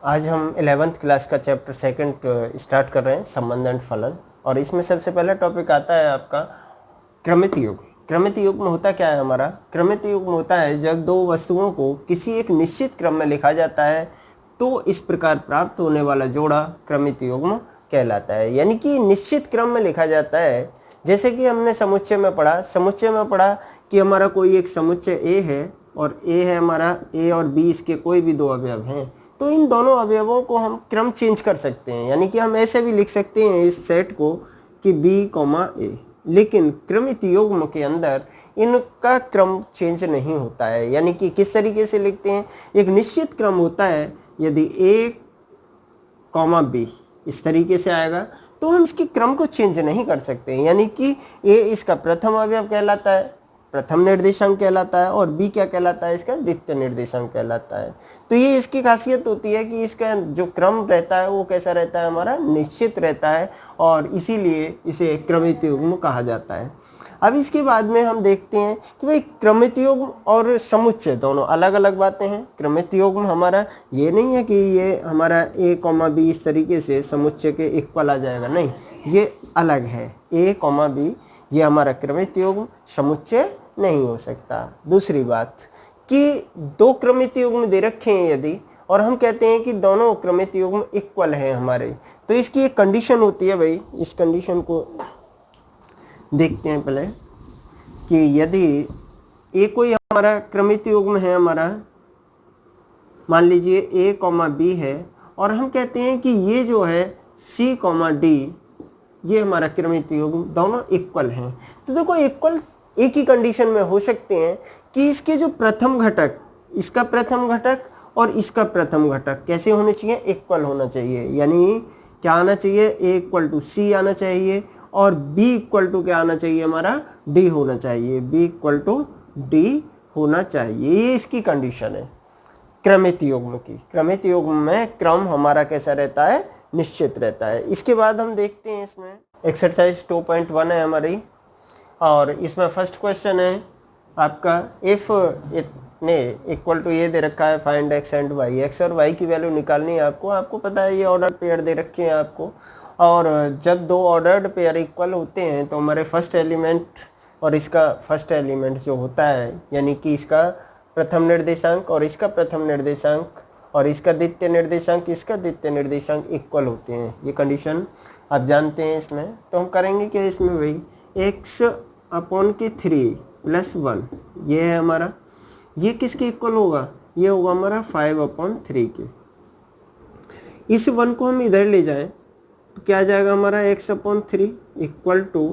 आज हम 11th class का चैप्टर सेकंड स्टार्ट कर रहे हैं, संबंध एंड फलन। और इसमें सबसे पहला टॉपिक आता है आपका क्रमित युग्म। क्रमित युग्म होता क्या है हमारा? क्रमित युग्म होता है जब दो वस्तुओं को किसी एक निश्चित क्रम में लिखा जाता है तो इस प्रकार प्राप्त होने वाला जोड़ा क्रमित युग्म कहलाता है। यानी कि निश्चित क्रम में लिखा जाता है। जैसे कि हमने समुच्चय में पढ़ा कि हमारा कोई एक समुच्चय ए है और ए है हमारा, ए और बी इसके कोई भी दो अवयव हैं, तो इन दोनों अवयवों को हम क्रम चेंज कर सकते हैं। यानी कि हम ऐसे भी लिख सकते हैं इस सेट को कि बी कॉमा ए, लेकिन क्रमित युग्म के अंदर इनका क्रम चेंज नहीं होता है। यानी कि किस तरीके से लिखते हैं, एक निश्चित क्रम होता है। यदि ए कॉमा बी इस तरीके से आएगा तो हम इसके क्रम को चेंज नहीं कर सकते। यानी कि ए इसका प्रथम अवयव कहलाता है, प्रथम निर्देशांक कहलाता है, और बी क्या कहलाता है, इसका द्वितीय निर्देशांक कहलाता है। तो ये इसकी खासियत होती है कि इसका जो क्रम रहता है वो कैसा रहता है, हमारा निश्चित रहता है, और इसीलिए इसे क्रमित युग्म कहा जाता है। अब इसके बाद में हम देखते हैं कि भाई क्रमित युग्म और समुच्चय दोनों अलग अलग बातें हैं। क्रमित युग्म हमारा ये नहीं है कि ये हमारा ए कॉमा बी इस तरीके से समुच्चय के इक्वल आ जाएगा, नहीं, ये अलग है। ए कॉमा बी ये हमारा क्रमित युग्म, समुच्चय नहीं हो सकता। दूसरी बात कि दो क्रमित युग्म दे रखे हैं यदि, और हम कहते हैं कि दोनों क्रमित युग्म इक्वल हैं हमारे, तो इसकी एक कंडीशन होती है। भाई इस कंडीशन को देखते हैं पहले कि यदि ए कोई हमारा क्रमित युग्म है, हमारा मान लीजिए ए कॉमा बी है, और हम कहते हैं कि ये जो है सी कॉमा डी ये हमारा क्रमित युग्म दोनों इक्वल हैं, तो देखो इक्वल एक ही कंडीशन में हो सकते हैं कि इसके जो प्रथम घटक, इसका प्रथम घटक और इसका प्रथम घटक कैसे होने चाहिए, इक्वल होना चाहिए। यानी क्या आना चाहिए, ए इक्वल टू सी आना चाहिए, और बी इक्वल टू क्या आना चाहिए, हमारा डी होना चाहिए, बी इक्वल टू डी होना चाहिए। ये इसकी कंडीशन है क्रमित युग्म की। क्रमित युग्म में क्रम हमारा कैसा रहता है, निश्चित रहता है। इसके बाद हम देखते हैं इसमें एक्सरसाइज 2.1 है हमारी, और इसमें फर्स्ट क्वेश्चन है आपका, इफ ने इक्वल टू ये दे रखा है, find x and y. X और वाई की वैल्यू निकालनी है आपको। आपको पता है ये ऑर्डर पेयर दे रखे हैं आपको, और जब दो ऑर्डर्ड पेयर इक्वल होते हैं तो हमारे फर्स्ट एलिमेंट और इसका फर्स्ट एलिमेंट जो होता है, यानी कि इसका प्रथम निर्देशांक और इसका प्रथम निर्देशांक और इसका द्वितीय निर्देशांक, इसका द्वितीय निर्देशांक इक्वल होते हैं। ये कंडीशन आप जानते हैं। इसमें तो हम करेंगे कि इसमें वही x अपॉन के 3 + 1 ये है हमारा, ये किसके इक्वल होगा, ये होगा हमारा 5 अपॉन 3 के। इस 1 को हम इधर ले जाएं तो क्या आ जाएगा हमारा, x upon 3 equal to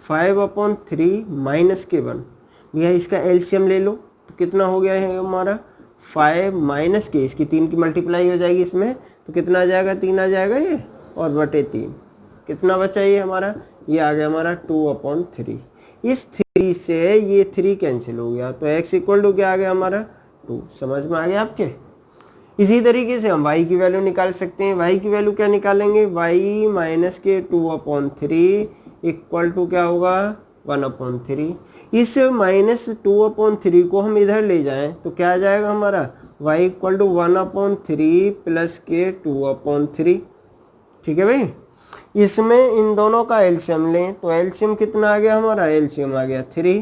5 upon 3 minus के 1। यह इसका एलसीएम ले लो तो कितना हो गया है हमारा, 5 माइनस के, इसकी 3 की मल्टीप्लाई हो जाएगी इसमें, तो कितना आ जाएगा, 3 आ जाएगा ये, और बटे 3 कितना बचा ये हमारा, ये आ गया हमारा 2 अपॉन 3। इस 3 से ये 3 कैंसिल हो गया, तो x इक्वल टू क्या आ गया हमारा, 2। समझ में आ गया आपके। इसी तरीके से हम y की वैल्यू निकाल सकते हैं। y की वैल्यू क्या निकालेंगे, y माइनस के 2 अपॉन 3 इक्वल टू क्या होगा, 1 अपॉन 3। इस माइनस 2 अपॉन 3 को हम इधर ले जाएं तो क्या आ जाएगा हमारा, y equal to 1 upon 3 plus के 2 अपॉन 3। ठीक है भाई। इसमें इन दोनों का एलसीएम लें तो एलसीएम कितना आ गया हमारा, एलसीएम आ गया 3,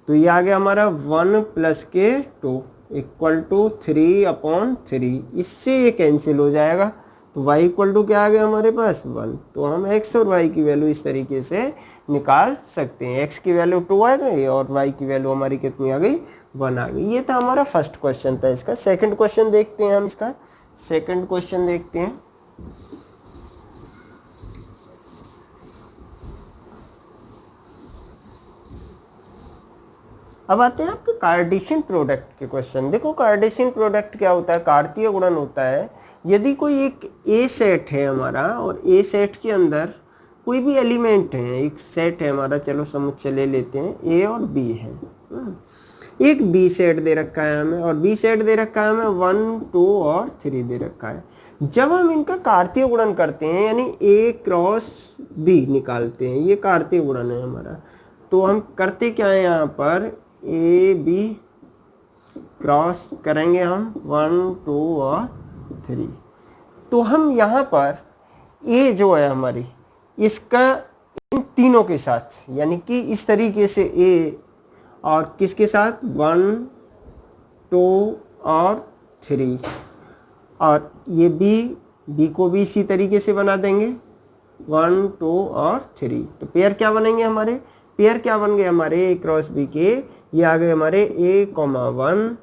तो ये आ गया हमारा 1 प्लस के 2 इक्वल टू 3 अपॉन 3। इससे ये कैंसिल हो जाएगा, तो y इक्वल टू क्या आ गया हमारे पास, 1। तो हम x और y की वैल्यू इस तरीके से निकाल सकते हैं। x की वैल्यू 2 आ गई और y की वैल्यू हमारी कितनी आ गई, 1 आ गई। ये था हमारा फर्स्ट क्वेश्चन था। इसका सेकंड क्वेश्चन देखते हैं हम। इसका सेकंड क्वेश्चन देखते हैं। अब आते हैं आपके कार्टेशियन प्रोडक्ट के क्वेश्चन। देखो कार्टेशियन प्रोडक्ट क्या होता है, कार्तीय गुणन होता है। यदि कोई एक ए सेट है हमारा, और ए सेट के अंदर कोई भी एलिमेंट है, एक सेट है हमारा, चलो समुच्चय ले लेते हैं, ए और बी है। एक बी सेट दे रखा है हमें, और बी सेट दे रखा है हमें 1, 2 और 3 दे रखा है। जब हम इनका कार्तीय गुणन करते हैं, यानी ए क्रॉस बी निकालते हैं, ये कार्तीय गुणन है हमारा, तो हम करते क्या है, यहाँ पर ए बी क्रॉस करेंगे हम 1, 2 और 3। तो हम यहाँ पर ए जो है हमारी, इसका इन तीनों के साथ, यानी कि इस तरीके से ए और किसके साथ, 1 2 और 3, और ये बी को भी इसी तरीके से बना देंगे 1 2 और 3। तो पेयर क्या बनेंगे हमारे, पेयर क्या बन गए हमारे ए क्रॉस बी के, ये आ गए हमारे A,1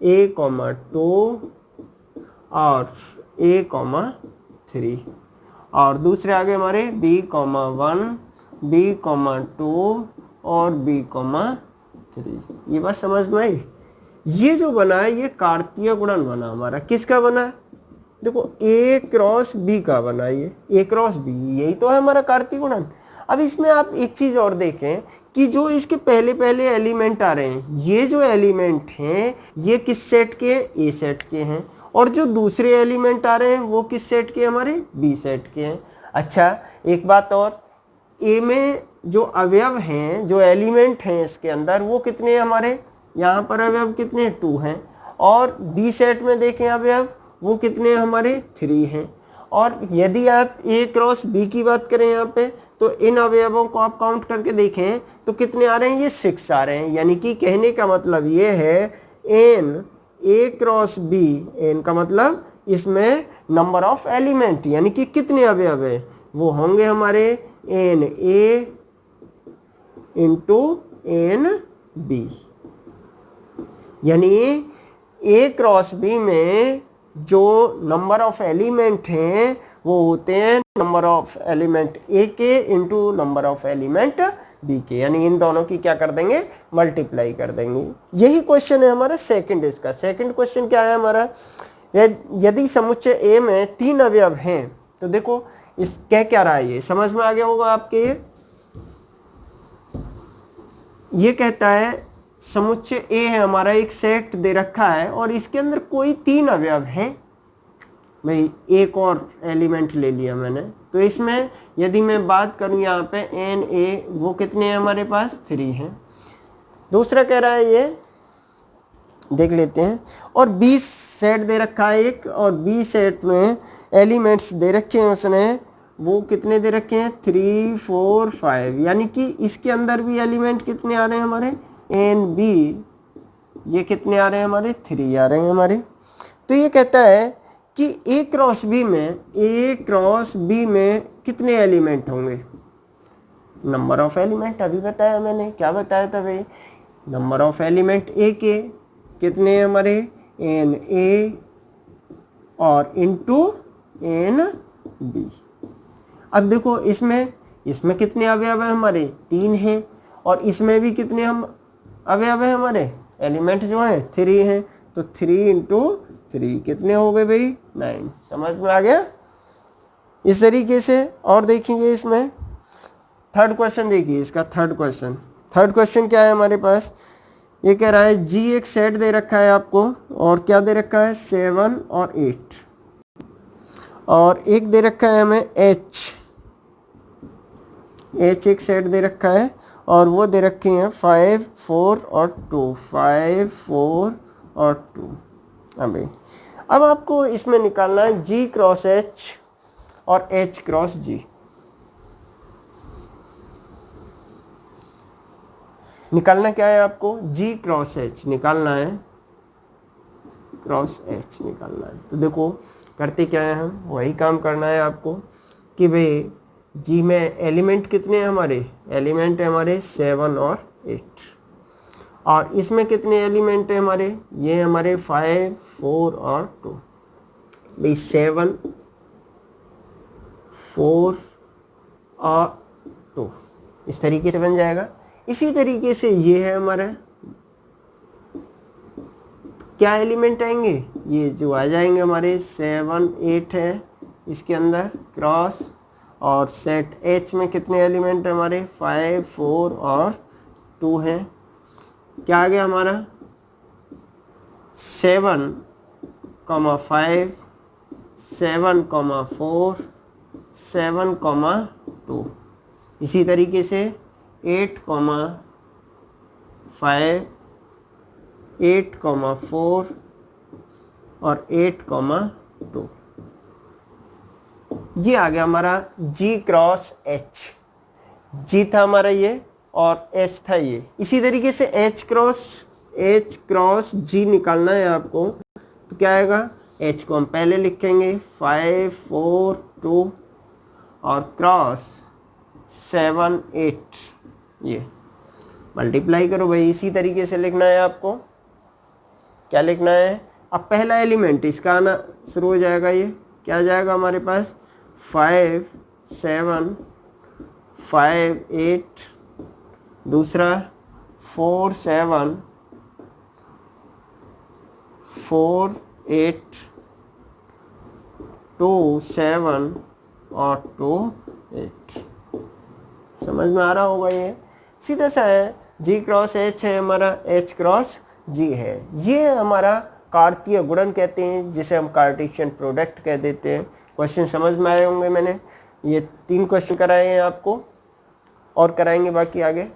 A,2 और A,3, और दूसरे आ गए हमारे B,1 B,2 और B,3। ये बात समझ में आई। ये जो बना है ये कार्तीय गुणन बना हमारा, किसका बना है, देखो A क्रॉस B का बना, ये A क्रॉस B, यही तो है हमारा कार्तीय गुणन। अब इसमें आप एक चीज और देखें कि जो इसके पहले पहले एलिमेंट आ रहे हैं, ये जो एलिमेंट हैं ये किस सेट के, A सेट के हैं, और जो दूसरे एलिमेंट आ रहे हैं वो किस सेट के, हमारे B सेट के हैं। अच्छा एक बात और, A में जो अवयव हैं, जो एलिमेंट हैं इसके अंदर, वो कितने हैं हमारे, यहाँ पर अवयव कितने, 2 हैं, और B सेट में देखें अवयव वो कितने हैं हमारे, 3 हैं। और यदि आप A क्रॉस B की बात करें यहाँ पे, तो इन अवयवों को आप काउंट करके देखें तो कितने आ रहे हैं, ये 6 आ रहे हैं। यानी कि कहने का मतलब ये है n A cross B, n का मतलब इसमें नंबर ऑफ एलिमेंट, यानी कि कितने अवयव है, वो होंगे हमारे n A into n B। यानी A क्रॉस B में जो नंबर ऑफ एलिमेंट हैं वो होते हैं नंबर ऑफ एलिमेंट A के into number of element B के, यानी इन दोनों की क्या कर देंगे, मल्टीप्लाई कर देंगे। यही क्वेश्चन है हमारा सेकंड। इसका सेकंड क्वेश्चन क्या है हमारा, यदि समुच्चय A में 3 अवयव हैं, तो देखो इस क्या क्या रहा है, ये समझ में आ गया होगा आपके। ये कहता है समुच्चय A है हमारा, एक सेट दे रखा है और इसके अंदर कोई 3 अवयव हैं, भाई एक और एलिमेंट ले लिया मैंने, तो इसमें यदि मैं बात करूं यहाँ पे एन ए, वो कितने हैं हमारे पास, 3 हैं। दूसरा कह रहा है ये देख लेते हैं, और 20 सेट दे रखा है एक, और 20 सेट में एलिमेंट्स दे रखे हैं उसने, वो कितने दे रखे हैं, 3 4 5, यानी कि इसके अंदर भी एलिमेंट कितने आ रहे हैं हमारे, एन बी, ये कितने आ रहे हैं हमारे, 3 आ रहे हैं हमारे। तो ये कहता है कि A क्रॉस B में, A क्रॉस B में कितने एलिमेंट होंगे, नंबर ऑफ एलिमेंट, अभी बताया मैंने, क्या बताया था भाई, नंबर ऑफ एलिमेंट A के कितने हैं हमारे, एन A और इंटू एन B। अब देखो इसमें कितने अवयव है हमारे, 3 हैं, और इसमें भी कितने हम अवयव है हमारे, एलिमेंट जो है 3 हैं, तो 3 इंटू 3 कितने हो गए भाई, 9। समझ में आ गया इस तरीके से। और देखिए इसमें थर्ड क्वेश्चन, देखिए इसका थर्ड क्वेश्चन क्या है हमारे पास, ये कह रहा है जी एक सेट दे रखा है आपको, और क्या दे रखा है, 7 और 8, और एक दे रखा है हमें एच एक सेट दे रखा है, और वो दे रखे हैं 5 4 और 2, 5 4 और 2। अब आपको इसमें निकालना है G क्रॉस H और H क्रॉस G। निकालना क्या है आपको, G क्रॉस H निकालना है, क्रॉस H निकालना है। तो देखो करते क्या है, हम वही काम करना है आपको कि भाई G में एलिमेंट कितने हैं हमारे, एलिमेंट है हमारे 7 और 8, और इसमें कितने एलिमेंट है हमारे, ये हमारे 5 4 और 2, भाई 7 4 और 2 इस तरीके से बन जाएगा। इसी तरीके से ये है हमारा, क्या एलिमेंट आएंगे, ये जो आ जाएंगे हमारे 7 8 है इसके अंदर क्रॉस, और सेट H में कितने एलिमेंट है हमारे, 5 4 और 2 हैं। क्या आ गया हमारा, 7 5 7 4 7 2, इसी तरीके से 8 5 8 4 और 8 2। ये आ गया हमारा G क्रॉस H, G था हमारा ये और H था ये। इसी तरीके से H क्रॉस G निकालना है आपको, तो क्या आएगा, H को हम पहले लिखेंगे 5 4 2 और क्रॉस 7 8, ये मल्टीप्लाई करो भाई। इसी तरीके से लिखना है आपको, क्या लिखना है, अब पहला एलिमेंट इसका आना शुरू हो जाएगा, ये क्या आ जाएगा हमारे पास 5 7 5 8, दूसरा 4 7 4 8 2 7 और 2 8। समझ में आ रहा होगा, ये सीधा सा है। G क्रॉस H है हमारा, H क्रॉस G है। ये हमारा कार्तीय गुणन कहते हैं, जिसे हम कार्टेशियन प्रोडक्ट कह देते हैं। क्वेश्चन समझ में आए होंगे, मैंने ये 3 क्वेश्चन कराए हैं आपको और कराएंगे बाकी आगे।